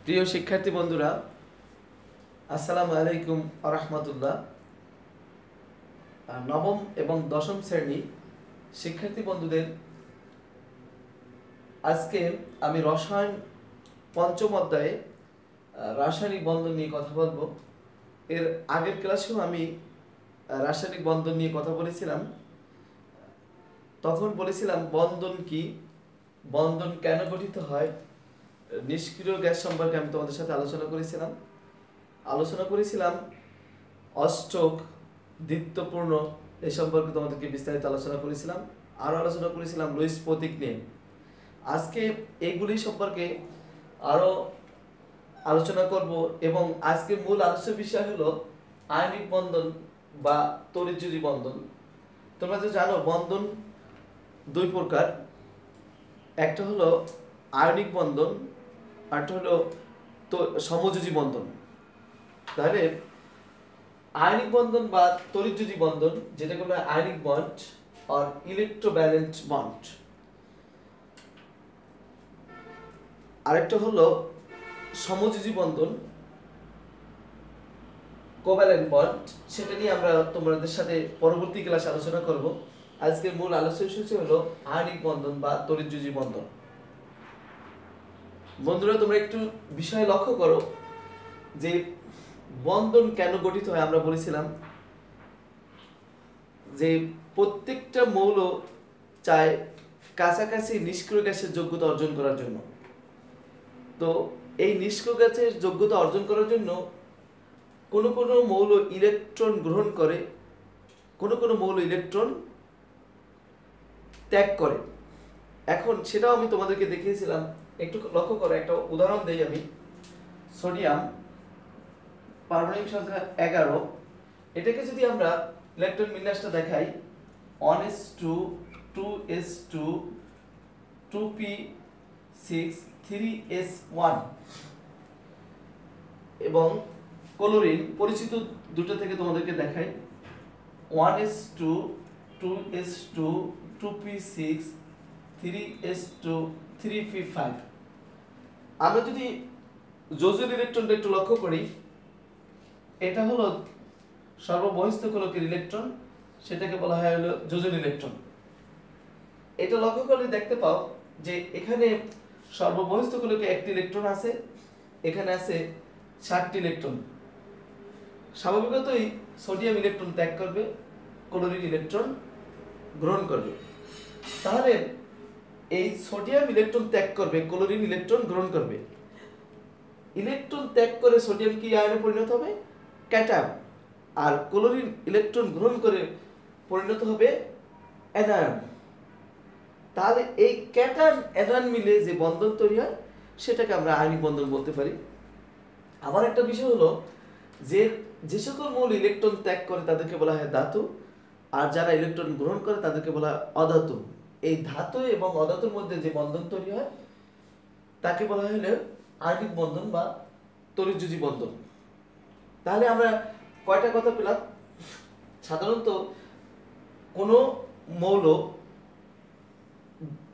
প্রিয় শিক্ষার্থী বন্ধুরা, আসসালামু আলাইকুম ওয়া রাহমাতুল্লাহ। নবম এবং দশম শ্রেণী শিক্ষার্থী বন্ধুদের আজকে আমি রসায়ন পঞ্চম অধ্যায়ে রাসায়নিক বন্ধন নিয়ে কথা বলবো। এর আগের ক্লাসেও আমি রাসায়নিক বন্ধন নিয়ে কথা বলেছিলাম। তখন বলেছিলাম বন্ধন কি, বন্ধন কেন গঠিত হয়, নিষ্ক্রিয় গ্যাস সম্পর্কে আমি তোমাদের সাথে আলোচনা করেছিলাম অষ্টক, দ্বিত্বপূর্ণ এ সম্পর্কে তোমাদেরকে বিস্তারিত আলোচনা করেছিলাম। আরও আলোচনা করেছিলাম লুইস প্রতীক নিয়ে। আজকে এগুলি সম্পর্কে আরও আলোচনা করব এবং আজকে মূল আলোচ্য বিষয় হলো আয়নিক বন্ধন বা তড়িৎযোজী বন্ধন। তোমরা তো জানো বন্ধন দুই প্রকার, একটা হলো আয়নিক বন্ধন, আরেকটা হলো সমযোজী বন্ধন। তাহলে আয়নিক বন্ধন বা তড়িৎযোজী বন্ধন, যেটাকে বলা হয় আয়নিক বন্ড আর ইলেকট্রোভ্যালেন্ট বন্ড, আরেকটা হলো সমযোজী বন্ধন কোভ্যালেন্ট বন্ড। সেটা নিয়ে আমরা তোমাদের সাথে পরবর্তী ক্লাসে আলোচনা করব। আজকের মূল আলোচ্য বিষয় হলো আয়নিক বন্ধন বা তড়িৎযোজী বন্ধন। বন্ধুরা, তোমরা একটু বিষয় লক্ষ্য করো যে বন্ধন কেন গঠিত হয়। আমরা বলেছিলাম যে প্রত্যেকটা মৌল চায় কাছাকাছি নিষ্ক্রিয় গ্যাসের যোগ্যতা অর্জন করার জন্য। তো এই নিষ্ক্রিয় গ্যাসের যোগ্যতা অর্জন করার জন্য কোনো কোনো মৌল ইলেকট্রন গ্রহণ করে, কোনো কোনো মৌল ইলেকট্রন ত্যাগ করে। এখন সেটাও আমি তোমাদেরকে দেখিয়েছিলাম। একটু লক্ষ্য করো, একটা উদাহরণ দেই আমি। সোডিয়াম পারমাণবিক সংখ্যা 11, এটাকে যদি আমরা ইলেকট্রন বিন্যাসটা দেখাই 1s2 2s2 2p6 3s1, এবং ক্লোরিন পরিচিত দুটো থেকে তোমাদেরকে দেখাই 1s2 2s2 2p6 3s2 3p5। আমরা যদি যোজনী ইলেকট্রনটা একটু লক্ষ্য করি, এটা হলো সর্ববহিস্থ গোলকের ইলেকট্রন, সেটাকে বলা হয় হলো যোজনী ইলেকট্রন। এটা লক্ষ্য করলে দেখতে পাও যে এখানে সর্ববহিস্থ গোলকে একটি ইলেকট্রন আছে, এখানে আছে 7টি ইলেকট্রন। স্বাভাবিকতই সোডিয়াম ইলেকট্রন ত্যাগ করবে, ক্লোরিন ইলেকট্রন গ্রহণ করবে। তাহলে এই সোডিয়াম ইলেকট্রন ত্যাগ করবে, ক্লোরিন ইলেকট্রন গ্রহণ করবে। ইলেকট্রন ত্যাগ করে সোডিয়াম কি আয়নে পরিণত হবে? ক্যাটায়ন। আর ক্লোরিন ইলেকট্রন গ্রহণ করে পরিণত হবে অ্যানায়ন। তাহলে এই ক্যাটায়ন অ্যানায়ন মিলে যে বন্ধন তৈরি হয় সেটাকে আমরা আয়নিক বন্ধন বলতে পারি। আবার একটা বিষয় হলো যে সকল মৌল ইলেকট্রন ত্যাগ করে তাদেরকে বলা হয় ধাতু, আর যারা ইলেকট্রন গ্রহণ করে তাদেরকে বলা হয় অধাতু। এই ধাতু এবং অধাতুর মধ্যে যে বন্ধন তৈরি হয় তাকে বলা হয় আয়নিক বন্ধন বা তড়িৎযোজী বন্ধন। তাহলে আমরা কয়টা কথা পেলাম? সাধারণত কোনো মৌল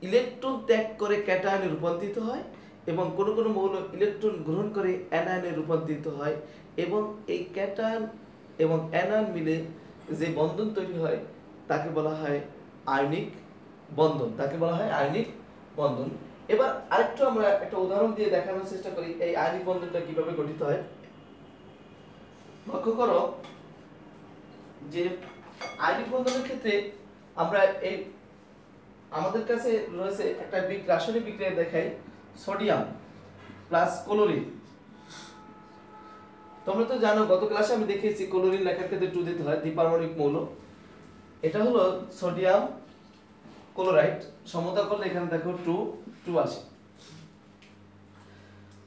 ইলেকট্রন ত্যাগ করে ক্যাটায়নে রূপান্তরিত হয়, এবং কোনো কোনো মৌল ইলেকট্রন গ্রহণ করে অ্যানায়নে রূপান্তরিত হয়, এবং এই ক্যাটায়ন এবং অ্যানায়ন মিলে যে বন্ধন তৈরি হয় তাকে বলা হয় আয়নিক বন্ধন, এবার আরেকটু আমরা একটা উদাহরণ দিয়ে দেখানোর চেষ্টা করি এই আয়নিক বন্ধনটা কিভাবে গঠিত হয়। লক্ষ্য করো যে আয়নিক বন্ধনের ক্ষেত্রে আমরা আমাদের কাছে রয়েছে একটা রাসায়নিক বিক্রিয়া দেখাই, সোডিয়াম প্লাস ক্লোরিন। তোমরা তো জানো, গত ক্লাসে আমি দেখিয়েছি ক্লোরিন লেখার ক্ষেত্রে 2 দিতে হয়, দ্বিপারমাণবিক মৌল। এটা হলো সোডিয়াম ক্লোরাইড, সমতা করলে এখানে দেখো 2 2 আসে।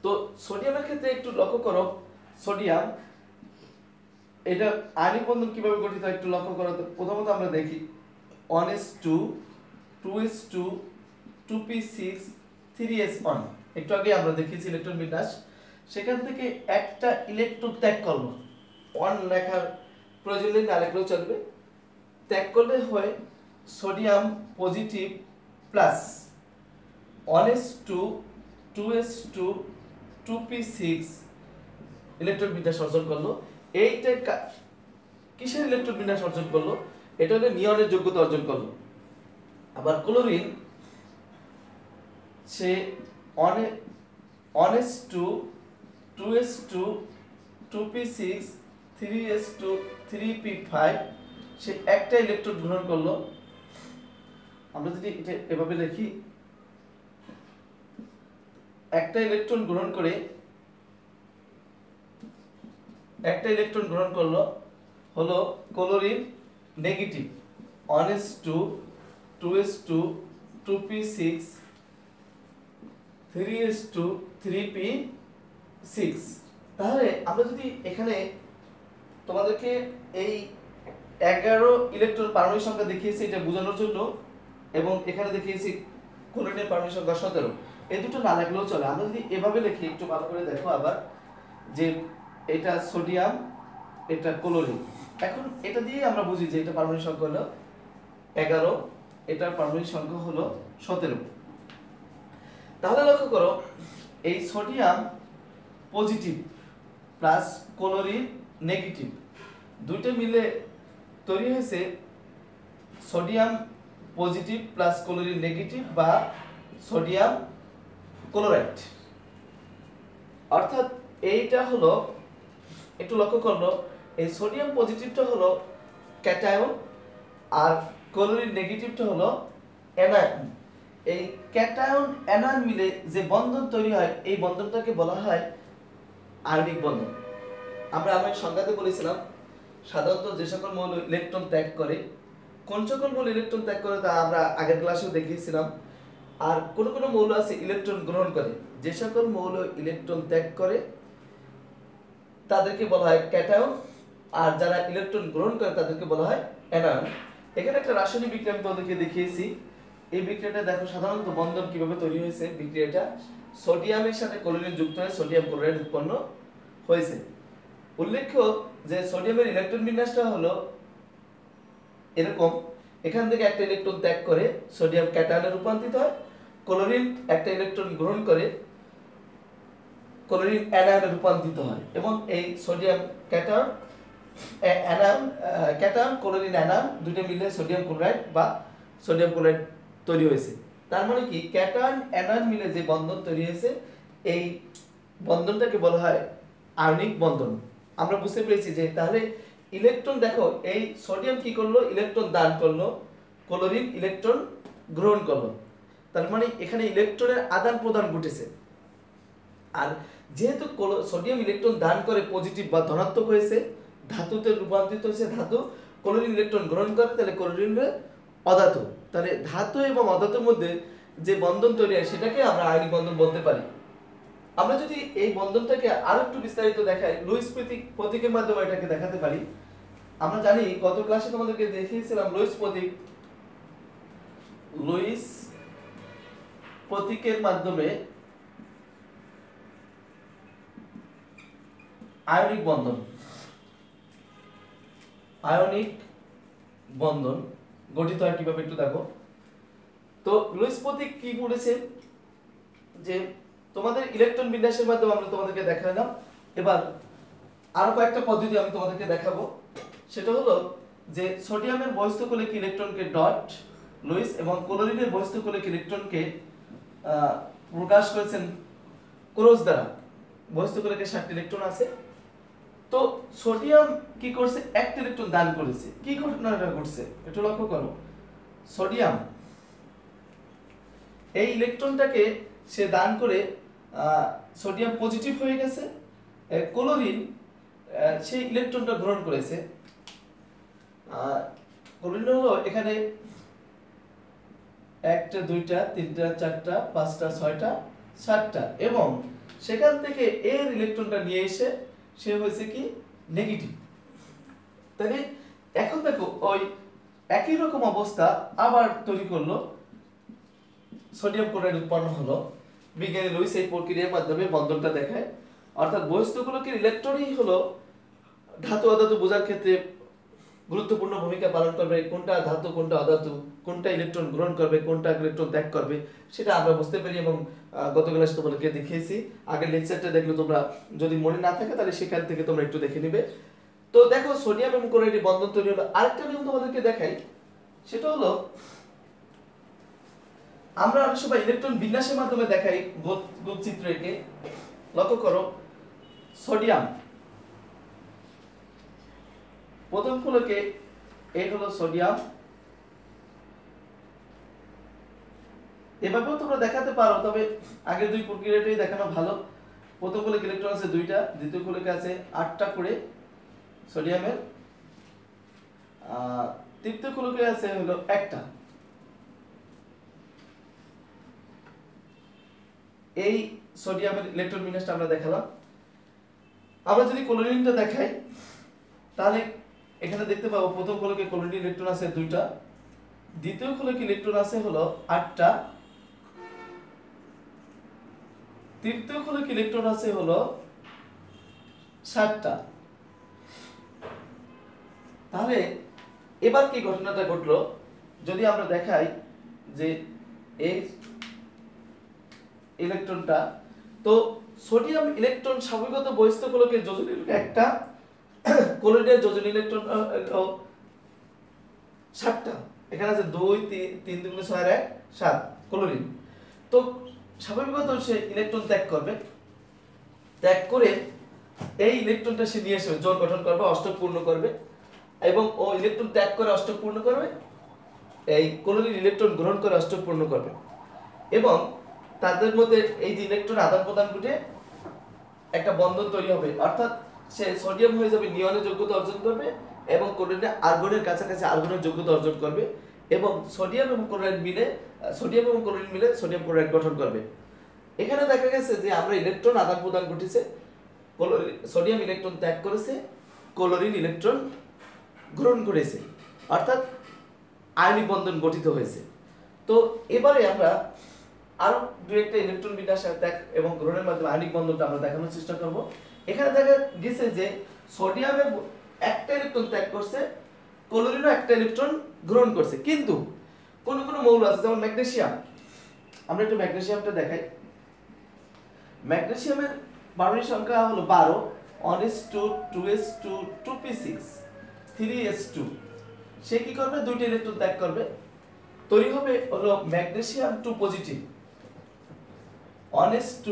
তো সোডিয়ামের ক্ষেত্রে একটু লক্ষ্য করো, সোডিয়াম এটা আয়নিক বন্ধন কিভাবে গঠিত হয় একটু লক্ষ্য করো। তো প্রথমত আমরা দেখি 1s2 2s2 2p6 3s1, একটু আগে আমরা দেখিয়েছি ইলেকট্রন বিন্যাস। সেখান থেকে একটা ইলেকট্রন ত্যাগ করলো, 1 লেখার প্রয়োজন নেই, না লেখলেও চলবে। ত্যাগ করলে হয় sodium positive plus 1s2 2s2 2p6 electron বিন্যাস অর্জন করলো। এইটা কিসের ইলেকট্রন বিন্যাস অর্জন করলো? এটা হলো নিয়নের যোগ্যতা অর্জন করলো। আবার ক্লোরিন সে 1s2 2s2 2p6 3s2 3p5 সে একটা ইলেকট্রন গ্রহণ করলো। আমরা যদি এটা এভাবে লিখি, একটা ইলেকট্রন গ্রহণ করে একটা ইলেকট্রন গ্রহণ করলো হলো chlorine negative 1s2 2s2 2p6 3s2 3p6। তাহলে আমরা যদি এখানে তোমাদেরকে এই 11 ইলেকট্রন পারমাণবিক সংখ্যা দেখিয়েছি এটা বোঝানোর জন্য, এবং এখানে দেখিয়েছি ক্লোরিনের পারমাণবিক সংখ্যা 17। এই দুটো না লাগলেও চলে। আমরা যদি এভাবে লিখি একটু ভালো করে দেখো আবার, যে এটা সোডিয়াম এটা ক্লোরিন, এখন এটা দিয়ে আমরা বুঝি যে এটা পারমাণবিক সংখ্যা হলো 11, এটার পারমাণবিক সংখ্যা হলো 17। তাহলে লক্ষ্য করো এই sodium positive plus chlorine negative দুইটা মিলে তৈরি হয়েছে sodium positive plus chlorine negative বা সোডিয়াম ক্লোরাইড। অর্থাৎ এইটা হলো, একটু লক্ষ্য করলো, এই সোডিয়াম পজিটিভটা হলো ক্যাটায়ন আর ক্লোরিন নেগেটিভটা হলো অ্যানায়ন। এই ক্যাটায়ন অ্যানায়ন মিলে যে বন্ধন তৈরি হয় এই বন্ধনটাকে বলা হয় আয়নিক বন্ধন। আমরা সংজ্ঞাতে বলেছিলাম সাধারণত যে সকল মৌল ইলেকট্রন ত্যাগ করে, কোন সকল মৌল ইলেকট্রন ত্যাগ করে তা আমরা আগের ক্লাসেও দেখিয়েছিলাম। আর কোন কোন মৌল আছে ইলেকট্রন গ্রহণ করে। যে সকল মৌল ইলেকট্রন ত্যাগ করে তাদেরকে বলা হয় ক্যাটায়ন, আর যারা ইলেকট্রন গ্রহণ করে তাদেরকে বলা হয় অ্যানায়ন। এখানে একটা রাসায়নিক বিক্রিয়া আমি তোমাদেরকে দেখিয়েছি। এই বিক্রিয়াটা দেখো সাধারণত বন্ধন কিভাবে তৈরি হয়েছে। বিক্রিয়াটা সোডিয়ামের সাথে ক্লোরিন যুক্ত হয়ে সোডিয়াম ক্লোরাইড উৎপন্ন হয়েছে। উল্লেখ্য যে সোডিয়ামের ইলেকট্রন বিন্যাসটা হলো এরকম, এখান থেকে একটা ইলেকট্রন ত্যাগ করে সোডিয়াম ক্যাটায়নে রূপান্তরিত হয়, ক্লোরিন একটা ইলেকট্রন গ্রহণ করে ক্লোরিন অ্যানায়নে রূপান্তরিত হয়, এবং এই sodium cation cation chlorine anion দুটো মিলে সোডিয়াম ক্লোরাইড বা সোডিয়াম ক্লোরাইড তৈরি হয়েছে। তার মানে কি ক্যাটায়ন অ্যানায়ন মিলে যে বন্ধন তৈরি হয়েছে এই বন্ধনটাকে বলা হয় আয়নিক বন্ধন। আমরা বুঝতে পেরেছি যে তাহলে ইলেকট্রন দেখো এই সোডিয়াম কি করলো, ইলেকট্রন দান করলো, ক্লোরিন ইলেকট্রন গ্রহণ করলো। তার মানে এখানে ইলেকট্রনের আদান প্রদান ঘটেছে। আর যেহেতু সোডিয়াম ইলেকট্রন দান করে পজিটিভ বা ধনাত্মক হয়েছে, ধাতুতে রূপান্তরিত হয়েছে ধাতু, ক্লোরিন ইলেকট্রন গ্রহণ করে তাহলে ক্লোরিন অধাতু। তাহলে ধাতু এবং অধাতুর মধ্যে যে বন্ধন তৈরি হয় সেটাকে আমরা আয়নিক বন্ধন বলতে পারি। আমরা যদি এই বন্ধনটাকে আরো একটু বিস্তারিত দেখাই, লুইস প্রতীকের মাধ্যমে এটাকে দেখাতে পারি। আমরা জানি গত ক্লাসে তোমাদেরকে দেখিয়েছিলাম লুইস প্রতীকের মাধ্যমে আয়নিক বন্ধন গঠিত হয় কিভাবে একটু দেখো। তো লুইস প্রতীক কি বলেছে যে তোমাদের ইলেকট্রন বিন্যাসের মাধ্যমে আমরা তোমাদেরকে দেখালাম। এবার আরো কয়েকটা পদ্ধতি আমি তোমাদেরকে দেখাবো। সেটা হলো যে সোডিয়ামের বহিস্থকলিক ইলেকট্রনকে ডট লুইস এবং ক্লোরিনের বহিস্থকলিক ইলেকট্রনকে প্রকাশ করেছেন ক্রস দ্বারা। বহিস্থকলিকে 7টি ইলেকট্রন আছে। তো সোডিয়াম কি করছে, একটা ইলেকট্রন দান করেছে। কি ঘটনাটা ঘটছে একটু লক্ষ্য করো। সোডিয়াম এই ইলেকট্রনটাকে সে দান করে সোডিয়াম পজিটিভ হয়ে গেছে, ক্লোরিন সেই ইলেকট্রনটা গ্রহণ করেছে। ক্লোরিন হলো এখানে 1টা 2টা 3টা 4টা 5টা 6টা 7টা, এবং সেখান থেকে এর ইলেকট্রনটা নিয়ে এসে সে হয়েছে কি নেগেটিভ। তাহলে এখন দেখো ওই একই রকম অবস্থা আবার তৈরি করলো, সোডিয়াম ক্লোরাইড উৎপন্ন হলো। বিজ্ঞানী লুইস এই প্রক্রিয়ার মাধ্যমে বন্ধনটা দেখায়। অর্থাৎ বহিস্থকলিকের ইলেকট্রনই হলো ধাতু অধাতু বোঝার ক্ষেত্রে গুরুত্বপূর্ণ ভূমিকা পালন করবে, কোনটা ধাতু কোনটা অধাতু, কোনটা ইলেকট্রন গ্রহণ করবে কোনটা ইলেকট্রন ত্যাগ করবে, সেটা আমরা বুঝতে পারি এবং গত ক্লাসে তোমাদেরকে দেখিয়েছি। আগের লেকচারটা দেখলে তোমরা যদি মনে না থাকে তাহলে সেখান থেকে তোমরা একটু দেখে নিবে। তো দেখো সোডিয়াম এবং ক্লোরাইডের বন্ধন তৈরি হলো। আরেকটা নিয়ম তোমাদেরকে দেখাই, সেটা হলো আমরা অনেক সময় ইলেকট্রন বিন্যাসের মাধ্যমে দেখাই চিত্র এঁকে। লক্ষ্য করো, সোডিয়াম প্রথম ফলকে এই হলো সোডিয়াম, এভাবেও তোমরা দেখাতে পারো, তবে আগের দুই প্রক্রিয়াটাই দেখানো ভালো। প্রথম ফলকে ইলেকট্রন আছে 2টা, দ্বিতীয় ফলকে আছে 8টা করে সোডিয়ামের, তৃতীয় ফলকে আছে হলো 1টা। এই সোডিয়ামের ইলেকট্রন বিন্যাসটা আমরা দেখালাম। আমরা যদি ক্লোরিনটা দেখাই তাহলে এখানে দেখতে পাবো প্রথম ফলকে ক্লোরিন ইলেকট্রন আছে 2টা, দ্বিতীয় ফলকে ইলেকট্রন আছে হলো 8টা, তৃতীয় ফলকে ইলেকট্রন আছে হলো 7টা। তাহলে এবার কি ঘটনাটা ঘটলো, যদি আমরা দেখাই যে এই ইলেকট্রনটা, তো সোডিয়াম ইলেকট্রন স্বাভাবিকত বহিস্থ ফলকের যোজনী একটা, ক্লোরিনের যোজনী ইলেকট্রন 7টা, এখানে আছে 2 3 2 6 1 7 ক্লোরিন। তো স্বাভাবিকত সে ইলেকট্রন ত্যাগ করবে, ত্যাগ করে এই ইলেকট্রনটা সে নিয়ে এসে জোড় গঠন করবে, অষ্টক পূর্ণ করবে, এবং ও ইলেকট্রন ত্যাগ করে অষ্টক পূর্ণ করবে, এই ক্লোরিন ইলেকট্রন গ্রহণ করে অষ্টক পূর্ণ করবে, এবং তাদের মধ্যে এই যে ইলেকট্রন আদান প্রদান ঘটে একটা বন্ধন তৈরি হবে, অর্থাৎ সে সোডিয়াম হয়ে যাবে নিয়নের যোগ্যতা অর্জন করবে এবং ক্লোরিনে আর্গনের কাছাকাছি আর্গনের যোগ্যতা অর্জন করবে, এবং সোডিয়াম এবং ক্লোরাইড মিলে সোডিয়াম ক্লোরাইড গঠন করবে। এখানে দেখা গেছে যে আমরা ইলেকট্রন আদান প্রদান ঘটেছে, সোডিয়াম ইলেকট্রন ত্যাগ করেছে, ক্লোরিন ইলেকট্রন গ্রহণ করেছে, অর্থাৎ আয়নিক বন্ধন গঠিত হয়েছে। তো এবারে আমরা আরো দুই একটা ইলেকট্রন বিন্যাস ত্যাগ এবং গ্রহণের মাধ্যমে আয়নিক বন্ধনটা আমরা দেখানোর চেষ্টা করব। এখানে দেখা গেছে যে সোডিয়ামে একটা ইলেকট্রন ত্যাগ করছে, ক্লোরিনও একটা ইলেকট্রন গ্রহণ করছে, কিন্তু কোন কোন মৌল আছে যেমন ম্যাগনেসিয়াম, আমরা একটু ম্যাগনেসিয়ামটা দেখাই। ম্যাগনেসিয়ামের পারমাণবিক সংখ্যা হলো 12, 1s2 2s2 2p6 3s2। সে কি করবে, দুইটা ইলেকট্রন ত্যাগ করবে, তৈরি হবে হলো magnesium 2 positive, 1s2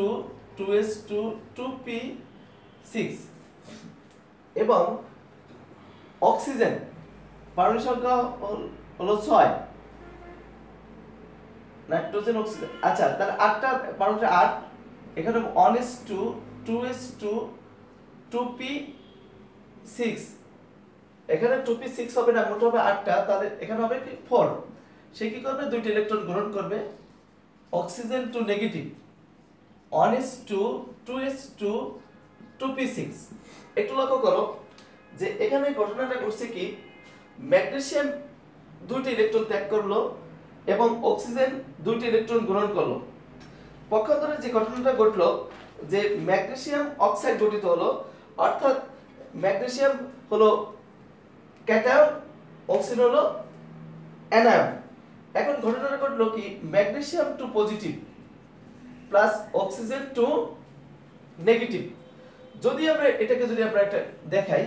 2s2 2p6, এবং অক্সিজেন পারমাণবিক সংখ্যা হলো 6, নাইট্রোজেন অক্সিজেন, আচ্ছা তাহলে 8টা পারমাণবিক 8, এখানে 1s2 2s2 2p6, এখানে 2p6 হবে না, মোট হবে 8টা, তাহলে এখানে হবে কি 4। সে কি করবে, দুইটা ইলেকট্রন গ্রহণ করবে, oxygen 2 negative, 1s2 2s2 2p6। একটু লক্ষ্য করো যে এখানে ঘটনাটা ঘটছে কি, ম্যাগনেসিয়াম দুইটা ইলেকট্রন ত্যাগ করলো এবং অক্সিজেন দুইটা ইলেকট্রন গ্রহণ করলো। পক্ষান্তরে যে ঘটনাটা ঘটলো যে ম্যাগনেসিয়াম অক্সাইড গঠিত হলো, অর্থাৎ ম্যাগনেসিয়াম হলো ক্যাটায়ন, অক্সিজেন হলো অ্যানায়ন। এখন ঘটনাটা ঘটলো কি, magnesium 2 positive plus oxygen 2 negative. যদি আমরা এটাকে একটা দেখাই,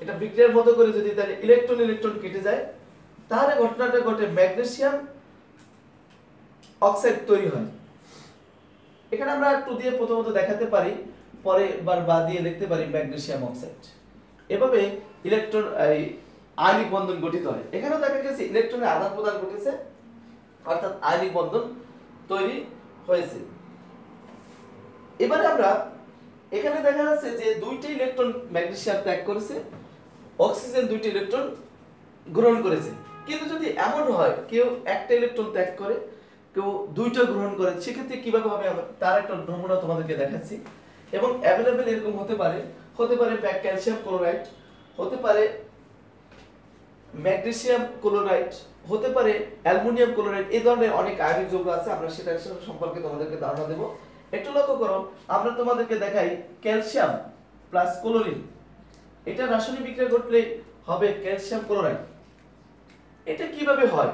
এটা বিক্রিয়ার মতো করে যদি তাহলে ইলেকট্রন ইলেকট্রন কেটে যায়, তাহলে ঘটনাটা ঘটে ম্যাগনেসিয়াম অক্সাইড তৈরি হয়। এখানে আমরা 2 দিয়ে প্রথমত দেখাতে পারি, পরে বা দিয়ে লিখতে পারি ম্যাগনেসিয়াম অক্সাইড। এভাবে ইলেকট্রন আয়নিক বন্ধন গঠিত হয়। এখানেও দেখা গেছে ইলেকট্রনের আদান প্রদান ঘটেছে, অর্থাৎ আয়নিক বন্ধন তৈরি হয়েছে। এবারে আমরা এখানে দেখা যাচ্ছে যে দুইটা ইলেকট্রন ম্যাগনেসিয়াম ত্যাগ করেছে, অক্সিজেন দুইটা ইলেকট্রন গ্রহণ করেছে। কিন্তু যদি এমন হয় কেউ একটা ইলেকট্রন ত্যাগ করে, কেউ দুইটা গ্রহণ করে, সেক্ষেত্রে কিভাবে হবে তার একটা নমুনা তোমাদেরকে দেখাচ্ছি। এবং অ্যাভেলেবেল এরকম হতে পারে ক্যালসিয়াম ক্লোরাইড, হতে পারে ম্যাগনেসিয়াম ক্লোরাইড, হতে পারে অ্যালুমিনিয়াম ক্লোরাইড। এই ধরনের অনেক আয়নিক যৌগ আছে, আমরা সেটা সম্পর্কে তোমাদেরকে ধারণা দেব। একটু লক্ষ্য করো, আমরা তোমাদেরকে দেখাই ক্যালসিয়াম প্লাস ক্লোরিন, এটা রাসায়নিক বিক্রিয়া ঘটলে হবে ক্যালসিয়াম ক্লোরাইড। এটা কিভাবে হয়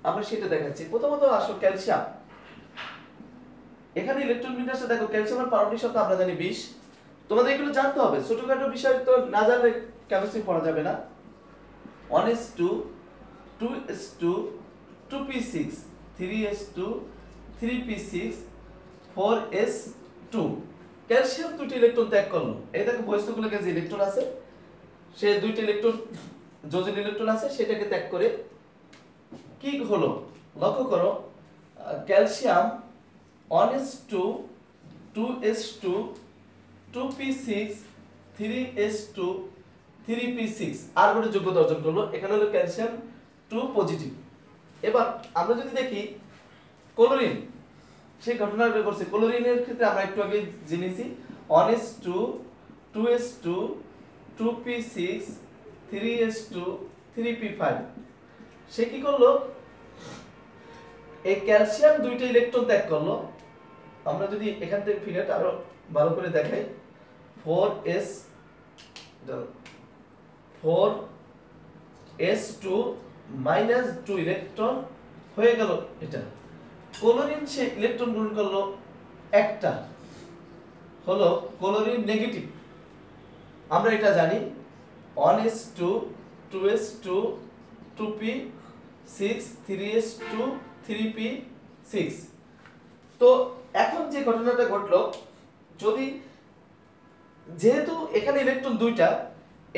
আমরা সেটা দেখাচ্ছি। প্রথমত আসো ক্যালসিয়াম, এখানে ইলেকট্রন বিন্যাসে দেখো ক্যালসিয়ামের পারমাণবিক সংখ্যা আমরা জানি 20। তোমাদের এগুলো জানতে হবে, ছোটখাটো বিষয় তো না জানলে কেমিস্ট্রি পড়া যাবে না। 1s2 2s2 2p6 3s2 3p6 4s2। Calcium দুটি ইলেকট্রন ত্যাগ করলো। এই দেখো বহিস্থগুলোকে যে ইলেকট্রন আছে সে দুইটি ইলেকট্রন যোজন ইলেকট্রন আছে সেটাকে ত্যাগ করে কি হলো লক্ষ্য করো, calcium 1s2 2s2 2p6 3s2 3p6 আর ଗୋଟେ যোগ্যতা অর্জন করলো। এখানে হলো ক্যালসিয়াম 2 পজিটিভ। এবার আমরা যদি দেখি ক্লোরিন, সেই ঘটনাটা করছে ক্লোরিনের ক্ষেত্রে আমরা একটু আগে জেনেছি 1s2 2s2 2p6 3s2 3p5। সে কি করলো, এই ক্যালসিয়াম দুইটা ইলেকট্রন ত্যাগ করলো। আমরা যদি এখান থেকে ফিগারটা আরো ভালো করে দেখাই 4s2 মাইনাস 2 ইলেকট্রন হয়ে গেল এটা। ক্লোরিন সে ইলেকট্রন গ্রহণ করলো একটা, হলো ক্লোরিন নেগেটিভ। আমরা এটা জানি 1s2 2s2 2p6 3s2 3p6। তো এখন যে ঘটনাটা ঘটলো, যদি যেহেতু এখানে ইলেকট্রন দুইটা,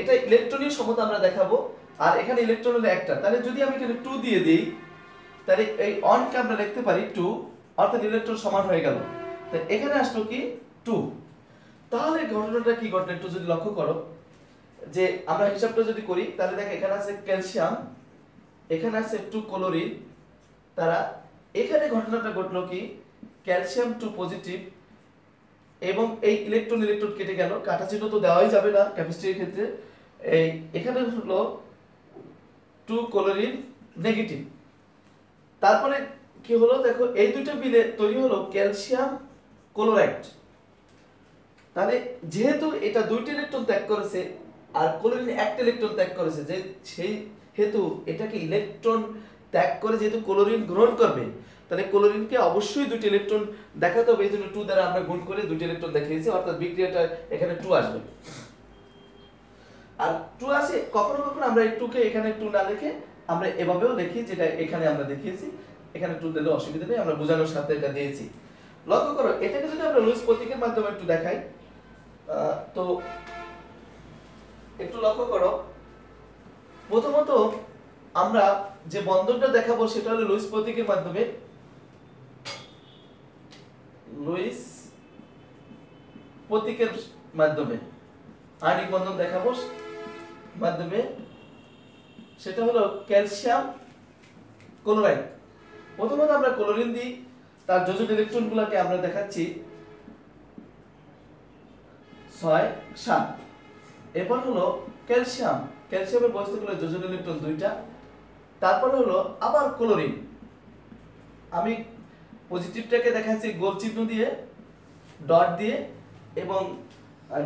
এটা ইলেকট্রনের সমতা আমরা দেখাবো, আর এখানে ইলেকট্রন হলো একটা, তাহলে যদি আমি এখানে 2 দিয়ে দিই তাহলে এই 1 কে আমরা লিখতে পারি 2, অর্থাৎ ইলেকট্রন সমান হয়ে গেল। তাহলে এখানে আসলো কি 2। তাহলে ঘটনাটা কি ঘটলো একটু যদি লক্ষ্য করো, যে আমরা হিসাবটা যদি করি তাহলে দেখো এখানে আছে ক্যালসিয়াম, এখানে আছে 2 ক্লোরিন, তারা এখানে ঘটনাটা ঘটলো কি ক্যালসিয়াম 2 পজিটিভ এবং এই ইলেকট্রন ইলেকট্রন কেটে গেল, কাটা চিহ্ন তো দেওয়াই যাবে না কেমিস্ট্রির ক্ষেত্রে। এই এখানে হলো 2 ক্লোরিন নেগেটিভ। তারপরে কি হলো দেখো এই দুটো মিলে তৈরি হলো ক্যালসিয়াম ক্লোরাইড। তাহলে যেহেতু এটা দুইটি ইলেকট্রন ত্যাগ করেছে আর ক্লোরিন একটা ইলেকট্রন ত্যাগ করেছে, যে সেই হেতু এটাকে ইলেকট্রন ত্যাগ করে যেহেতু ক্লোরিন গ্রহণ করবে, তাহলে ক্লোরিনকে অবশ্যই দুটি ইলেকট্রন দেখাতে হবে। এই জন্য 2 দ্বারা আমরা গুণ করে দুটি ইলেকট্রন দেখিয়েছি, অর্থাৎ বিক্রিয়াটা এখানে 2 আসবে। আর 2 আসে কখনো কখনো আমরা এই 2 কে এখানে 2 না লিখে আমরা এভাবেও লিখি, যেটা এখানে আমরা দেখিয়েছি। এখানে 2 দিলে অসুবিধা নেই, আমরা বোঝানোর সাথে এটা দিয়েছি। লক্ষ্য করো এটাকে যদি আমরা লুইস প্রতীকের মাধ্যমে একটু দেখাই, তো একটু লক্ষ্য করো, প্রথমত আমরা যে বন্ধনটা দেখাবো সেটা হলো লুইস প্রতীকের মাধ্যমে। লুইস প্রতীকের মাধ্যমে আণবিক বন্ধন দেখাবো মাধ্যমে, সেটা হলো ক্যালসিয়াম ক্লোরাইড। প্রথমত আমরা ক্লোরিন দিই, তার যোজন ইলেকট্রনগুলোকে আমরা দেখাচ্ছি 6 7। এরপর হলো ক্যালসিয়াম, ক্যালসিয়ামের বস্তুগুলোর যোজন ইলেকট্রন 2টা। তারপর হলো আবার ক্লোরিন, আমি পজিটিভটাকে দেখাচ্ছি গোল চিহ্ন দিয়ে ডট দিয়ে এবং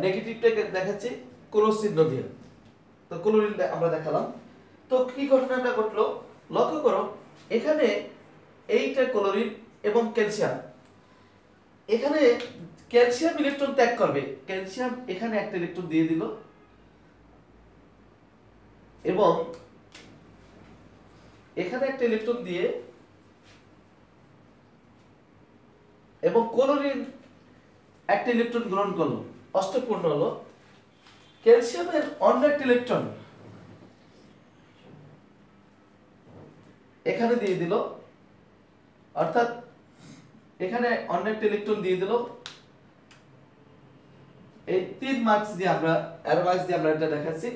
নেগেটিভটাকে দেখাচ্ছি ক্রস চিহ্ন দিয়ে। তো ক্লোরিন আমরা দেখালাম। তো কি ঘটনাটা ঘটলো লক্ষ্য করো, এখানে এইটা ক্লোরিন এবং ক্যালসিয়াম, এখানে ক্যালসিয়াম ইলেকট্রন ত্যাগ করবে, ক্যালসিয়াম এখানে একটা ইলেকট্রন দিয়ে দিল এবং এখানে একটা ইলেকট্রন দিয়ে, এবং ক্লোরিন একটা ইলেকট্রন গ্রহণ করলো, অষ্টপূর্ণ হলো। ক্যালসিয়ামের অন্য একটা ইলেকট্রন এখানে দিয়ে দিল, অর্থাৎ এখানে অন্য একটা ইলেকট্রন দিয়ে দিল। এই 3 মার্কস দিয়ে আমরা অ্যারো মার্কস দিয়ে আমরা এটা দেখাচ্ছি।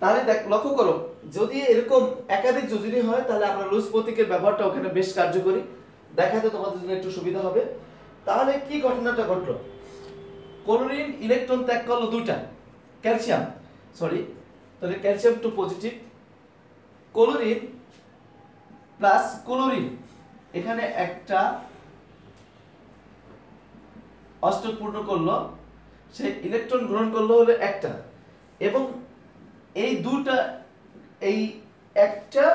তাহলে লক্ষ্য করো, যদি এরকম একাধিক যোজনী হয় তাহলে আমরা লুইস প্রতীকের ব্যবহারটা ওখানে বেশ কার্যকরী, দেখাতে তোমাদের জন্য একটু সুবিধা হবে। তাহলে কি ঘটনাটা ঘটলো, ক্লোরিন ইলেকট্রন ত্যাগ করলো 2টা, ক্যালসিয়াম তাহলে calcium 2 positive, chlorine plus chlorine এখানে একটা অষ্টপূর্ণ করলো, সে ইলেকট্রন গ্রহণ করলো হলো একটা, এবং এই দুটা, এই একটা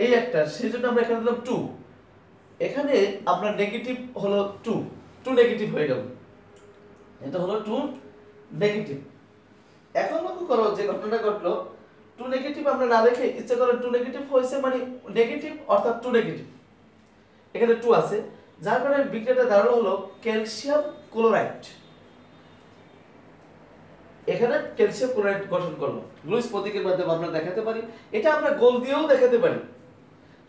এই একটা, সেই জন্য আমরা এখানে দিলাম 2। এখানে আপনার নেগেটিভ হলো 2 নেগেটিভ হয়ে গেল, এটা হলো 2 নেগেটিভ। এখন লক্ষ্য করো যে ঘটনাটা ঘটলো, 2 নেগেটিভ আমরা না দেখে ইচ্ছা করে 2 নেগেটিভ হয়েছে, মানে নেগেটিভ অর্থাৎ 2 নেগেটিভ, এখানে 2 আছে, যার কারণে বিক্রিয়াটা দাঁড়ালো হলো ক্যালসিয়াম ক্লোরাইড। এখানে ক্যালসিয়াম ক্লোরাইড গঠন করলো, লুইস প্রতীকের মাধ্যমে আমরা দেখাতে পারি। এটা আমরা গোল দিয়েও দেখাতে পারি,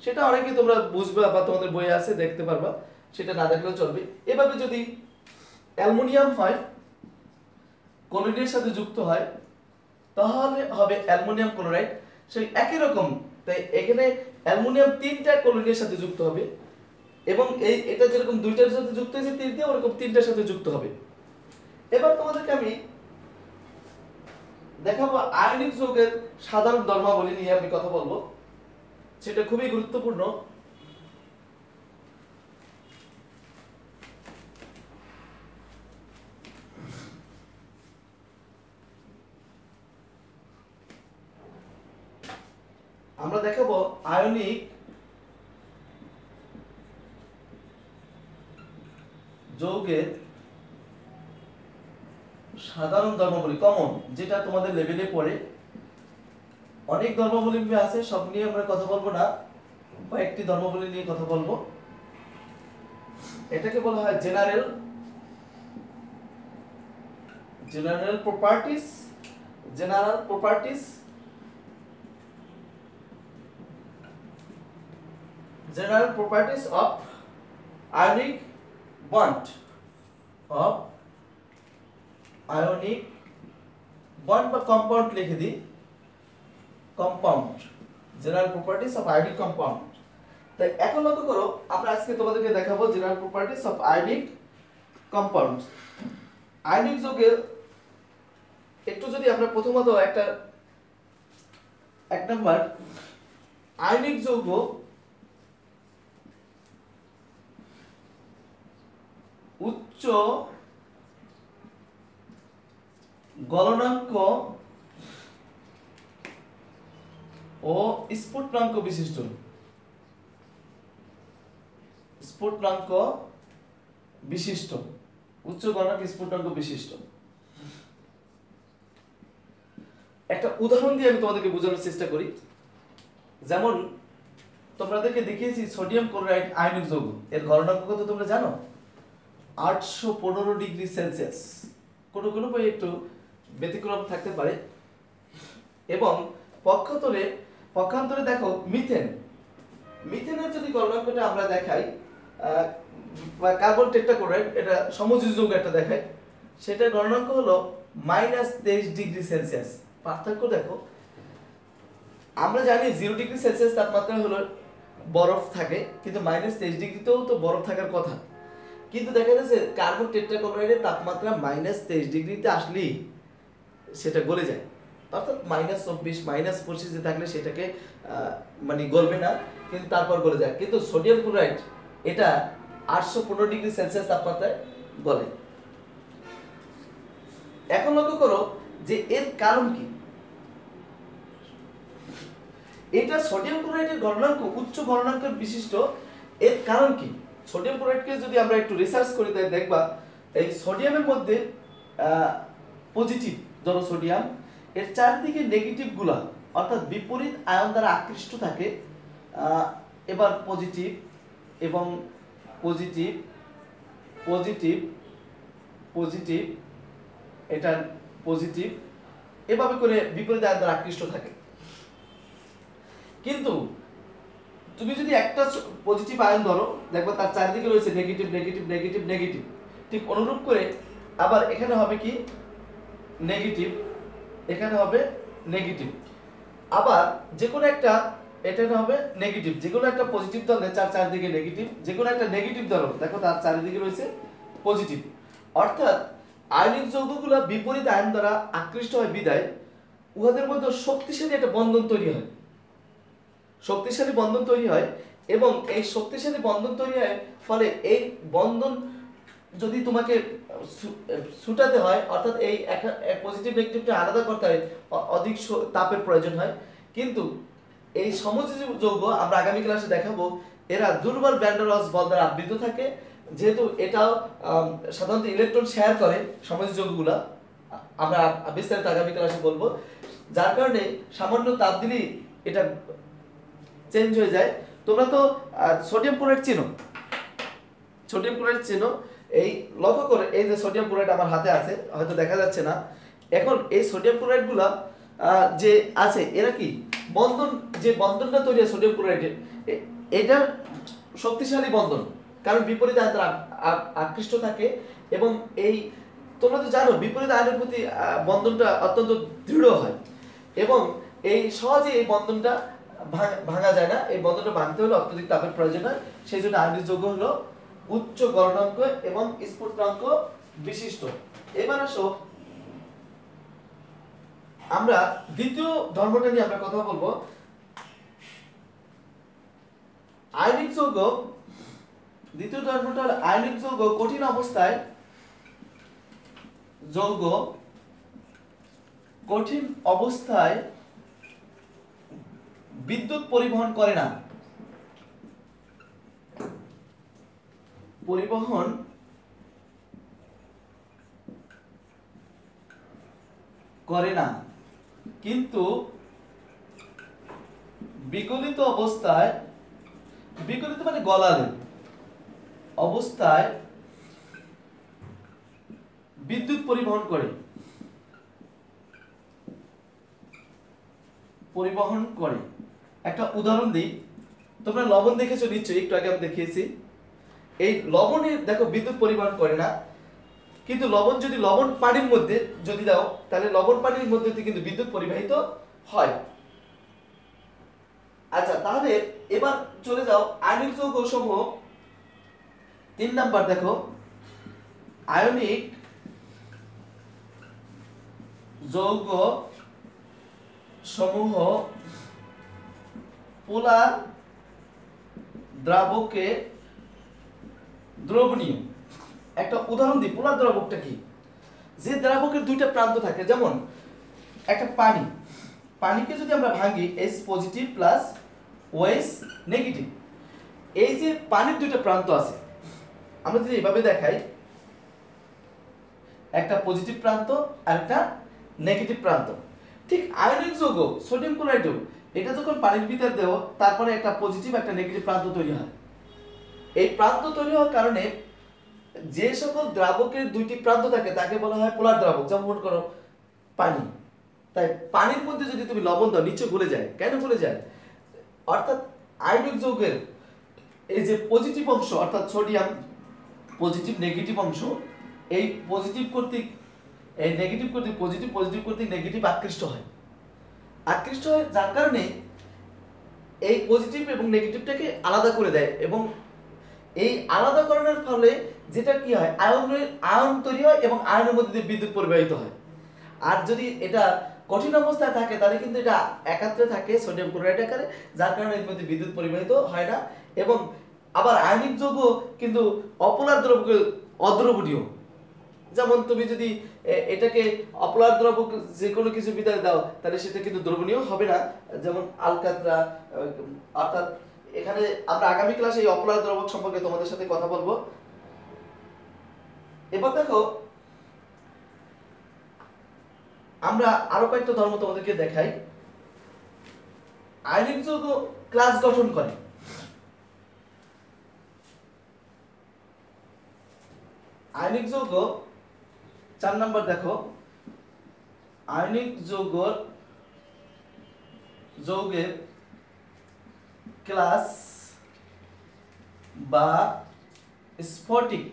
সেটা অনেকেই তোমরা বুঝবে বা তোমাদের বইয়ে আছে দেখতে পারবা, সেটা না দেখলেও চলবে। এভাবে যদি অ্যালুমিনিয়াম হয়, ক্লোরিনের সাথে যুক্ত হয়, তাহলে হবে অ্যালুমিনিয়াম ক্লোরাইড, সেই একই রকম। তাই এখানে অ্যালুমিনিয়াম 3টা ক্লোরিনের সাথে যুক্ত হবে, এবং এটা যেরকম 2টার সাথে যুক্ত হয়েছে 3 দিয়ে, ওরকম 3টার সাথে যুক্ত হবে। এবার তোমাদেরকে আমি দেখাবো আয়নিক যৌগের সাধারণ ধর্মাবলী নিয়ে আমি কথা বলবো, সেটা খুবই গুরুত্বপূর্ণ। আমরা দেখাবো আয়নিক যৌগের সাধারণ ধর্মাবলী, কমন, যেটা তোমাদের লেভেলে পড়ে। অনেক ধর্মাবলী আছে, সব নিয়ে আমরা কথা বলবো না, কয়েকটি ধর্মাবলী নিয়ে কথা বলবো। এটাকে বলা হয় general properties, general properties of ionic bond, ionic bond বা কম্পাউন্ড লিখে দিই, compound, general properties of ionic compound. তাই এখন লক্ষ্য করো, আমরা আজকে তোমাদেরকে দেখাবো general properties of ionic compound. Ionic যৌগের একটু যদি আমরা প্রথমত এক নাম্বার, আয়নিক যৌগ উচ্চ গলনাঙ্ক ও স্ফুটনাঙ্ক বিশিষ্ট, উচ্চ গলনাঙ্ক স্ফুটনাঙ্ক বিশিষ্ট। একটা উদাহরণ দিয়ে আমি তোমাদেরকে বোঝানোর চেষ্টা করি। যেমন তোমাদেরকে দেখিয়েছি সোডিয়াম ক্লোরাইড আয়নিক যৌগ, এর গলনাঙ্ক কত তোমরা জানো? 815 ডিগ্রি সেলসিয়াস। কোনো কোনো বই একটু ব্যতিক্রম থাকতে পারে। এবং পক্ষান্তরে দেখো মিথেনের যদি গলনাঙ্কটা আমরা দেখাই, কার্বন টেট্রাক্লোরাইড, এটা সমযোজী যৌগ একটা দেখায়, সেটার গলনাঙ্ক হলো -23 ডিগ্রি সেলসিয়াস। পার্থক্য দেখো, আমরা জানি 0 ডিগ্রি সেলসিয়াস তাপমাত্রা হলো বরফ থাকে, কিন্তু -23 ডিগ্রিতেও তো বরফ থাকার কথা। কিন্তু দেখা যাচ্ছে কার্বন টেট্রাক্লোরাইডের তাপমাত্রা -23 ডিগ্রিতে আসলেই সেটা গলে যায়, অর্থাৎ -24 -25 থাকলে সেটাকে মানে গলবে না, কিন্তু তারপর গলে যায়। কিন্তু সোডিয়াম ক্লোরাইড এটা 815 ডিগ্রি সেলসিয়াস তাপমাত্রায় গলে। এখন লক্ষ্য করো যে এর কারণ কি। এটা সোডিয়াম ক্লোরাইডের গলনাঙ্ক উচ্চ গলনাঙ্কের বিশিষ্ট, এর কারণ কি? সোডিয়াম ক্লোরাইডকে যদি আমরা একটু রিসার্চ করি তাই দেখবা এই সোডিয়ামের মধ্যে পজিটিভ, ধরো সোডিয়াম, এর চারদিকে নেগেটিভ গুলা অর্থাৎ বিপরীত আয়ন দ্বারা আকৃষ্ট থাকে। এবার পজিটিভ এবং পজিটিভ পজিটিভ পজিটিভ, এটা পজিটিভ, এভাবে করে বিপরীত আয়ন দ্বারা আকৃষ্ট থাকে। কিন্তু তুমি যদি একটা পজিটিভ আয়ন ধরো, দেখবা তার চারিদিকে রয়েছে নেগেটিভ নেগেটিভ নেগেটিভ নেগেটিভ, ঠিক অনুরূপ করে আবার এখানে হবে কি নেগেটিভ, এখানে হবে নেগেটিভ, আবার যে কোনো একটা এটা হবে নেগেটিভ, যে কোনো একটা পজিটিভ ধরলে চারদিকে নেগেটিভ, যে কোনো একটা নেগেটিভ ধরো, দেখো তার চারিদিকে রয়েছে পজিটিভ। অর্থাৎ আয়নিক যৌগগুলো বিপরীত আয়ন দ্বারা আকৃষ্ট হয় বিদায় উহাদের মধ্যে শক্তিশালী একটা বন্ধন তৈরি হয়, এবং এই শক্তিশালী বন্ধন তৈরি হয় ফলে এই বন্ধন যদি তোমাকে ছুটাতে হয়, অর্থাৎ এই পজিটিভ নেগেটিভটা আলাদা করতে হয়, অধিক তাপের প্রয়োজন হয়। কিন্তু এই সমযোজী যৌগ আমরা আগামী ক্লাসে দেখাবো, এরা দুর্বল ভ্যান ডার ওয়ালস বল দ্বারা আবৃত থাকে, যেহেতু এটাও সাধারণত ইলেকট্রন শেয়ার করে সমযোজী যৌগগুলা, আমরা বিস্তারিত আগামী ক্লাসে বলবো। যার কারণে সামান্য তাপ দিলেই এটা চেঞ্জ হয়ে যায়। তোমরা তো সোডিয়াম ক্লোরাইড চেনো, সোডিয়াম ক্লোরাইড চেনো। এই লক্ষ্য করে, এই যে সোডিয়াম ক্লোরাইড আমার হাতে আছে, হয়তো দেখা যাচ্ছে না। এখন এই সোডিয়াম ক্লোরাইডগুলো যে আছে, এরা কি বন্ধন, যে বন্ধনটা তৈরি হয় সোডিয়াম ক্লোরাইডের, এটা শক্তিশালী বন্ধন, কারণ বিপরীত আয়ন আকৃষ্ট থাকে। এবং এই তোমরা তো জানো বিপরীত আয়নের প্রতি বন্ধনটা অত্যন্ত দৃঢ় হয়, এবং এই সহজে এই বন্ধনটা ভাঙা যায় না। এই বন্ধনটা ভাঙতে হলে অত্যধিক তাপের প্রয়োজন হয়। সেই জন্য আয়নিক যৌগ হলো উচ্চ গলনাঙ্ক এবং স্ফুটনাঙ্ক বিশিষ্ট। এবার আসো আমরা দ্বিতীয় ধর্মটা নিয়ে আমরা কথা বলবো। আয়নিক যৌগ, দ্বিতীয় ধর্মটা হলো আয়নিক যৌগ কঠিন অবস্থায়, যৌগ কঠিন অবস্থায় বিদ্যুৎ পরিবহন করে না, পরিবহন করে না, কিন্তু বিগলিত অবস্থায়, বিগলিত মানে গলালে অবস্থায় বিদ্যুৎ পরিবহন করে, পরিবহন করে। একটা উদাহরণ দিই, তোমরা লবণ দেখেছো নিশ্চয়ই, একটু আগে আমি দেখিয়েছি। এই লবণে দেখো বিদ্যুৎ পরিবহন করে না, কিন্তু লবণ যদি লবণ পানির মধ্যে যদি দাও, তাহলে লবণ পানির মধ্যে থেকে কিন্তু বিদ্যুৎ পরিবাহিত হয়। আচ্ছা, তাহলে এবার চলে যাও আয়নিক যৌগ সমূহ। 3 নাম্বার দেখো, আয়নিক যৌগ সমূহ পোলার দ্রাবকে দ্রবণীয়। একটা উদাহরণ দিই, পোলার দ্রাবকটা কি? যে দ্রাবকের দুইটা প্রান্ত থাকে, যেমন একটা পানি, পানিকে যদি আমরা ভাঙি H positive plus OH negative, এই যে পানির দুইটা প্রান্ত আছে, আমরা যদি এভাবে দেখাই, একটা পজিটিভ প্রান্ত আর একটা নেগেটিভ প্রান্ত। ঠিক আয়নিক যৌগ সোডিয়াম ক্লোরাইডও, এটা যখন পানির ভিতর দেও, তারপরে একটা পজিটিভ একটা নেগেটিভ প্রান্ত তৈরি হয়। এই প্রান্ত তৈরি হওয়ার কারণে যে সকল দ্রাবকের দুইটি প্রান্ত থাকে তাকে বলা হয় পোলার দ্রাবক। যেমন মনে করো পানি, তাই পানির মধ্যে যদি তুমি লবণ দাও নিচে গলে যায়। কেন গলে যায়? অর্থাৎ আয়নিক যৌগের এই যে পজিটিভ অংশ, অর্থাৎ সোডিয়াম পজিটিভ নেগেটিভ অংশ, এই পজিটিভ কর্তৃক এই নেগেটিভ কর্তৃক পজিটিভ, পজিটিভ কর্তৃক নেগেটিভ আকৃষ্ট হয়, আকৃষ্ট হয়, যার কারণে এই পজিটিভ এবং নেগেটিভটাকে আলাদা করে দেয়। এবং এই আলাদাকরণের ফলে যেটা কি হয়, আয়ন তৈরি হয় এবং আয়নের মধ্যে দিয়ে বিদ্যুৎ পরিবাহিত হয়। আর যদি এটা কঠিন অবস্থায় থাকে, তাহলে কিন্তু এটা একাত্রে থাকে সোডিয়াম ক্লোরাইড আকারে, যার কারণে এর মধ্যে বিদ্যুৎ পরিবাহিত হয় না। এবং আবার আয়নিক যৌগ কিন্তু অপোলার দ্রবকে অদ্রবণীয়। যেমন তুমি যদি এটাকে অপোলার দ্রবক যে কোনো কিছু ভিতরে দাও, তাহলে সেটা কিন্তু দ্রবণীয় হবে না। যেমন আলকাতরা, অর্থাৎ এখানে আমরা আগামী ক্লাসে এই অপোলার দ্রবক সম্পর্কে তোমাদের সাথে কথা বলবো। এবার দেখো, আমরা আরো কয়েকটা ধর্ম তোমাদেরকে দেখাই। আয়নিক যৌগ ক্লাস গঠন করে। আয়নিক যৌগ 4 নাম্বার দেখো, আয়নিক যৌগের ক্লাস বা স্ফটিক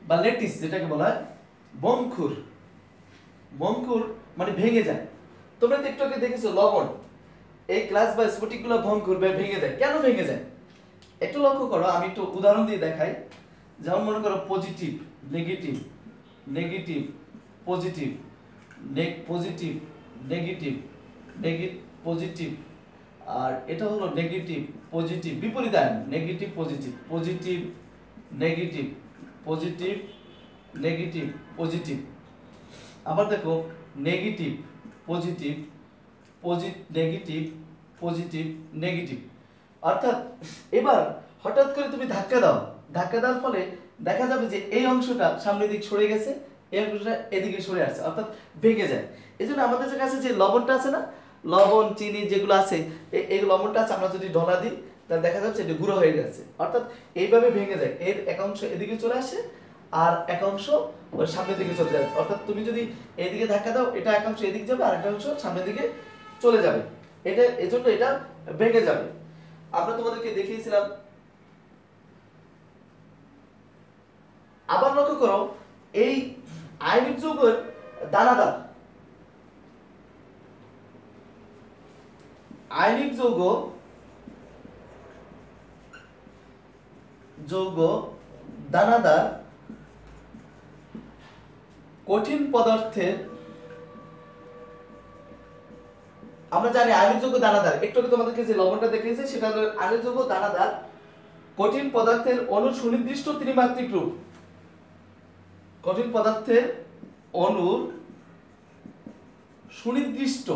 বা ল্যাটিস, যেটাকে বলা হয় বঙ্কুর। বঙ্কুর মানে ভেঙে যায়। তোমরা তো একটু আগে দেখেছো লবণ, এই গ্লাস বা স্ফটিকগুলো ভঙ্কুর বা ভেঙে যায়। কেন ভেঙে যায় একটু লক্ষ্য করো, আমি একটু উদাহরণ দিয়ে দেখাই। যেমন মনে করো positive negative, negative positive, positive negative, positive, আর এটা হলো নেগেটিভ পজিটিভ, বিপরীত আয়ন, negative positive, positive negative, positive negative positive, আবার দেখো negative positive negative positive negative. অর্থাৎ এবার হঠাৎ করে তুমি ধাক্কা দাও, ধাক্কা দেওয়ার ফলে দেখা যাবে যে এই অংশটা সামনের দিক সরে গেছে, এই অংশটা এদিকে সরে আসছে, অর্থাৎ ভেঙে যায়। এই জন্য আমাদের কাছে যে লবণটা আছে না, লবণ চিনি যেগুলো আছে, এই লবণটা আছে, আমরা যদি ঢলা দিই তাহলে দেখা যাচ্ছে এটা গুঁড়ো হয়ে গেছে, অর্থাৎ এইভাবে ভেঙে যায়। এর এক অংশ এদিকে চলে আসে আর এক অংশ ওর সামনের দিকে চলে যাবে। অর্থাৎ তুমি যদি এদিকে ধাক্কা দাও, এটা এক অংশ এদিকে যাবে আর একটা অংশ সামনের দিকে চলে যাবে, এটা এজন্য এটা ভেঙে যাবে। আমরা তোমাদেরকে দেখিয়েছিলাম। আবার লক্ষ্য করো এই আয়নিক যৌগের দানাদার, আয়নিক যৌগ দানাদার কঠিন পদার্থের, আমরা জানি আয়নিক যৌগ দানাদার, একটু আগে তোমাদেরকে যে লবণটা দেখিয়েছে সেটা হলো আয়নিক যৌগ দানাদার কঠিন পদার্থের অণুর সুনির্দিষ্ট ত্রিমাত্রিক রূপ, কঠিন পদার্থের অণুর সুনির্দিষ্ট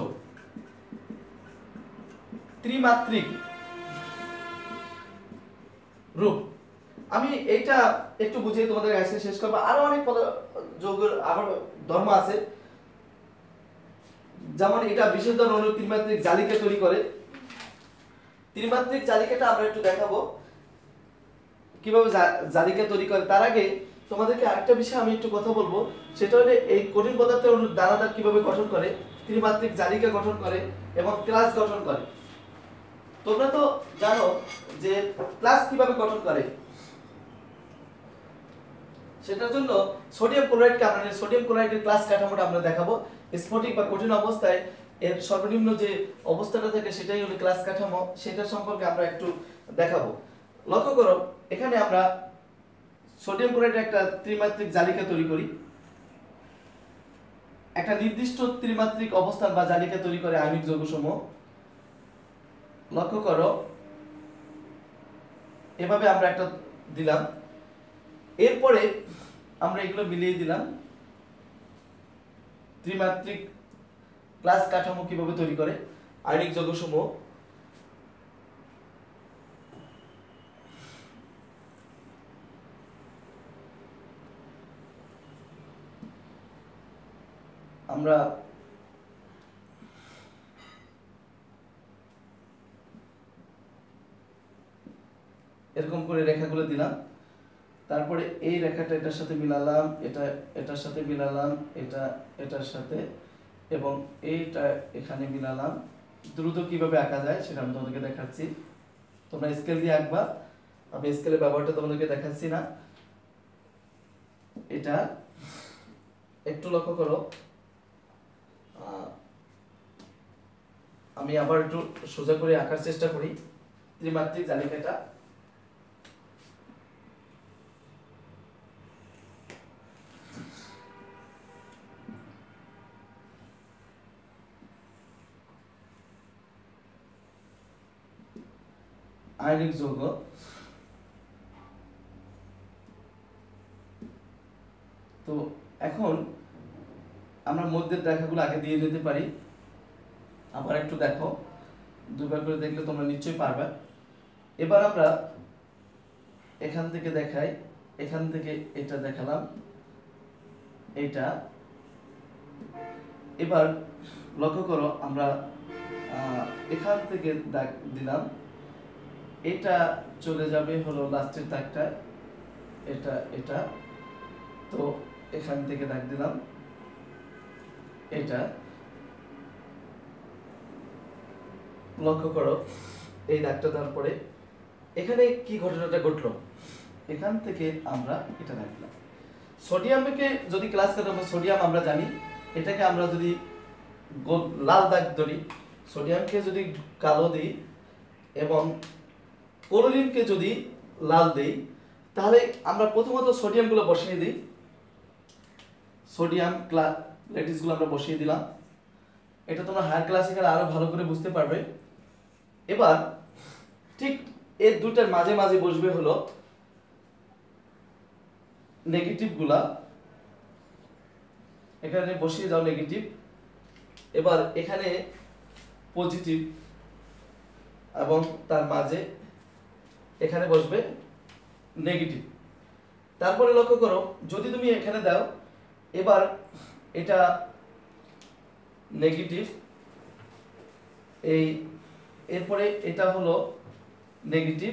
ত্রিমাত্রিক রূপ। আমি এইটা একটু বুঝিয়ে তোমাদের আজকে শেষ করবো। আরো অনেক যৌগের আবার ধর্ম আছে, যেমন এটা বিশেষ ধরনের অণু ত্রিমাত্রিক জালিকা তৈরি করে। ত্রিমাত্রিক জালিকাটা আমরা একটু দেখাবো কিভাবে জালিকা তৈরি করে। তার আগে তোমাদেরকে আরেকটা বিষয় আমি একটু কথা বলবো, সেটা হলো এই কঠিন পদার্থের অণুর দানাদার কিভাবে গঠন করে, ত্রিমাত্রিক জালিকা গঠন করে এবং ক্লাস গঠন করে। তোমরা তো জানো যে ক্লাস কিভাবে গঠন করে। সেটার জন্য সোডিয়াম ক্লোরাইডকে আমরা সোডিয়াম ক্লোরাইডের ক্লাস কাঠামোটা আমরা দেখাবো। স্ফটিক বা কঠিন অবস্থায় এর সর্বনিম্ন যে অবস্থাটা থাকে সেটাই হলো ক্লাস কাঠামো, সেটা সম্পর্কে আমরা একটু দেখাবো। লক্ষ্য করো এখানে আমরা সোডিয়াম ক্লোরাইডের একটা ত্রিমাত্রিক জালিকা তৈরি করি, একটা নির্দিষ্ট ত্রিমাত্রিক অবস্থান বা জালিকা তৈরি করে আয়নিক যৌগসমূহ। লক্ষ্য করো এভাবে আমরা একটা দিলাম, এরপরে আমরা এগুলো মিলিয়ে দিলাম। ত্রিমাত্রিক ক্লাস কাঠামো কিভাবে তৈরি করে আয়নিক যৌগসমূহ। আমরা এরকম করে রেখাগুলো দিলাম, তারপরে এই রেখাটা এটার সাথে মিলালাম, এটা এটার সাথে মিলালাম, এটা এটার সাথে, এবং এইটা এখানে মিলালাম। দ্রুত কিভাবে আঁকা যায় সেটা আমি তোমাদেরকে দেখাচ্ছি, তোমরা স্কেল দিয়ে আঁকবা, আমি স্কেলের ব্যবহারটা তোমাদেরকে দেখাচ্ছি না। এটা একটু লক্ষ্য করো, আমি আবার একটু সোজা করে আঁকার চেষ্টা করি ত্রিমাত্রিক জালিকাটা। আয়নিক যৌগ, তো এখন আমরা মধ্যের রেখাগুলো আগে দিয়ে নিতে পারি। আবার একটু দেখো, দুবার করে দেখলে তোমরা নিশ্চয়ই পারবে। এবার আমরা এখান থেকে দেখাই, এখান থেকে এটা দেখালাম, এটা। এবার লক্ষ্য করো আমরা এখান থেকে দাগ দিলাম, এটা চলে যাবে হলো লাস্টের দাগটা, এটা এটা, তো এখান থেকে দাগ দিলাম এটা। লক্ষ্য করো এই দাগটা দেওয়ার পরে এখানে কি ঘটনাটা ঘটলো, এখান থেকে আমরা এটা দাগ দিলাম। সোডিয়ামকে যদি ক্লাস কাঠামো, সোডিয়াম আমরা জানি, এটাকে আমরা যদি লাল দাগ ধরি, সোডিয়ামকে যদি কালো দিই এবং ক্লোরিনকে যদি লাল দিই, তাহলে আমরা প্রথমত সোডিয়ামগুলো বসিয়ে দিই, সোডিয়াম ল্যাটিসগুলো আমরা বসিয়ে দিলাম। এটা তোমরা হায়ার ক্লাসে গেলে আরো ভালো করে বুঝতে পারবে। এবার ঠিক এর দুটার মাঝে মাঝে বসবে হলো নেগেটিভগুলা এখানে বসিয়ে যাও নেগেটিভ, এবার এখানে পজিটিভ এবং তার মাঝে এখানে বসবে নেগেটিভ। তারপরে লক্ষ্য করো যদি তুমি এখানে দাও, এবার এটা নেগেটিভ, এই এরপরে এটা হলো নেগেটিভ,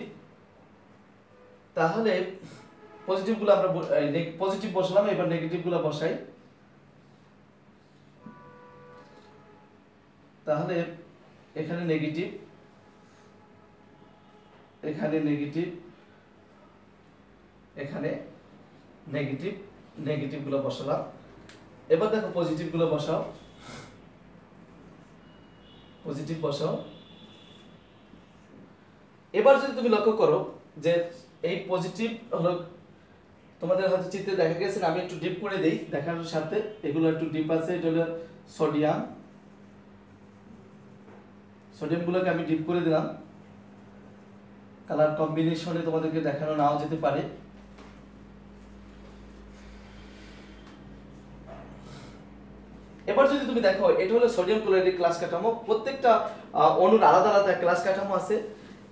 তাহলে পজিটিভগুলো আমরা পজিটিভ বসালাম, এবার নেগেটিভগুলো বসাই। তাহলে এখানে নেগেটিভ, এখানে নেগেটিভ, এখানে নেগেটিভ, নেগেটিভগুলো বসালাম। এবার দেখো পজিটিভগুলো বসাও, পজিটিভ বসাও। এবার যদি তুমি লক্ষ্য করো যে এই পজিটিভ হলো, তোমাদের হয়তো চিত্রে দেখা গেছে, আমি একটু ডিপ করে দেই দেখানোর সাথে, এগুলো একটু ডিপ আছে। এটা হলো সোডিয়াম, সোডিয়ামগুলোকে আমি ডিপ করে দিলাম, কালার কম্বিনেশনে তোমাদেরকে দেখানো নাও যেতে পারে। এবার যদি তুমি দেখো এটা হলো সোডিয়াম ক্লোরাইডের ক্লাস কাঠামো, প্রত্যেকটা অণুর আলাদা আলাদা ক্লাস কাঠামো আছে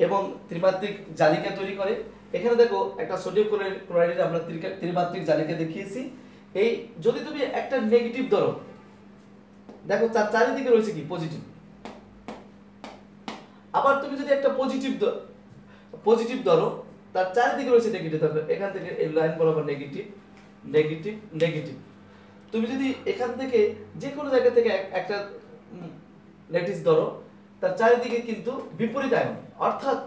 এবং ত্রিমাত্রিক জালিকা তৈরি করে। এখানে দেখো একটা সোডিয়াম ক্লোরাইডের আমরা ত্রিমাত্রিক জালিকা দেখিয়েছি। এই যদি তুমি একটা নেগেটিভ ধরো, দেখো তার চারিদিকে রয়েছে কি পজিটিভ, আবার তুমি যদি একটা পজিটিভ ধরো, তার চারিদিকে রয়েছে নেগেটিভ, দেখো এখান থেকে এই লাইন বরাবর নেগেটিভ নেগেটিভ নেগেটিভ। তুমি যদি এখান থেকে যে কোনো জায়গা থেকে একটা ল্যাটিস ধরো, তার চারিদিকে কিন্তু বিপরীত আয়ন, অর্থাৎ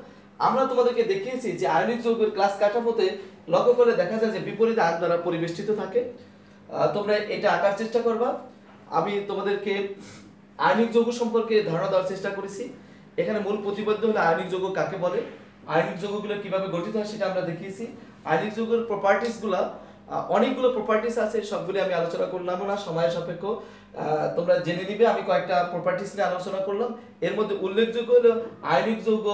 আমরা তোমাদেরকে দেখিয়েছি যে আয়নিক যৌগের ক্লাস কাঠামোতে লক্ষ্য করে দেখা যায় যে বিপরীত আয়ন দ্বারা পরিবেষ্টিত থাকে। তোমরা এটা আঁকার চেষ্টা করবা। আমি তোমাদেরকে আয়নিক যৌগ সম্পর্কে ধারণা দেওয়ার চেষ্টা করেছি। এখানে মূল প্রতিপাদ্য হলো আয়নিক যৌগ কাকে বলে, আয়নিক যৌগগুলো কিভাবে গঠিত হয় সেটা আমরা দেখিয়েছি। আয়নিক যৌগের প্রপার্টিসগুলো অনেকগুলো প্রপার্টিস আছে, সবগুলো আমি আলোচনা করলাম না, সময়ের সাপেক্ষ, তোমরা জেনে নিবে। আমি কয়েকটা প্রপার্টিস নিয়ে আলোচনা করলাম। এর মধ্যে উল্লেখযোগ্য হলো আয়নিক যৌগ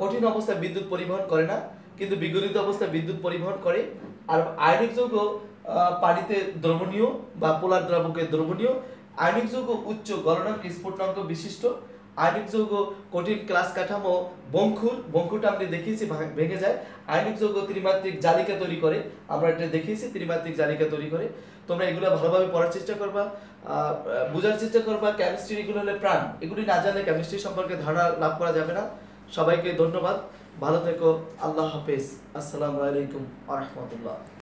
কঠিন অবস্থায় বিদ্যুৎ পরিবহন করে না, কিন্তু বিগলিত অবস্থায় বিদ্যুৎ পরিবহন করে। আর আয়নিক যৌগ পানিতে দ্রবণীয় বা পোলার দ্রাবকে দ্রবণীয়। আয়নিক যৌগ উচ্চ গলনাঙ্ক স্ফুটনাঙ্ক বিশিষ্ট। আয়নিক যৌগ কঠিন ক্লাস কাঠামো বঙ্কুরটা আমরা দেখিয়েছি ভেঙে যায়। আয়নিক যৌগ ত্রিমাত্রিক জালিকা তৈরি করে, আমরা এটা দেখিয়েছি ত্রিমাত্রিক জালিকা তৈরি করে। তোমরা এগুলো ভালোভাবে পড়ার চেষ্টা করবা, বোঝার চেষ্টা করবা। কেমিস্ট্রি এগুলো হলে প্রাণ, এগুলি না জানলে কেমিস্ট্রি সম্পর্কে ধারণা লাভ করা যাবে না। সবাইকে ধন্যবাদ, ভালো থেকো, আল্লাহ হাফেজ, আসসালামু আলাইকুম ওয়া রাহমাতুল্লাহ।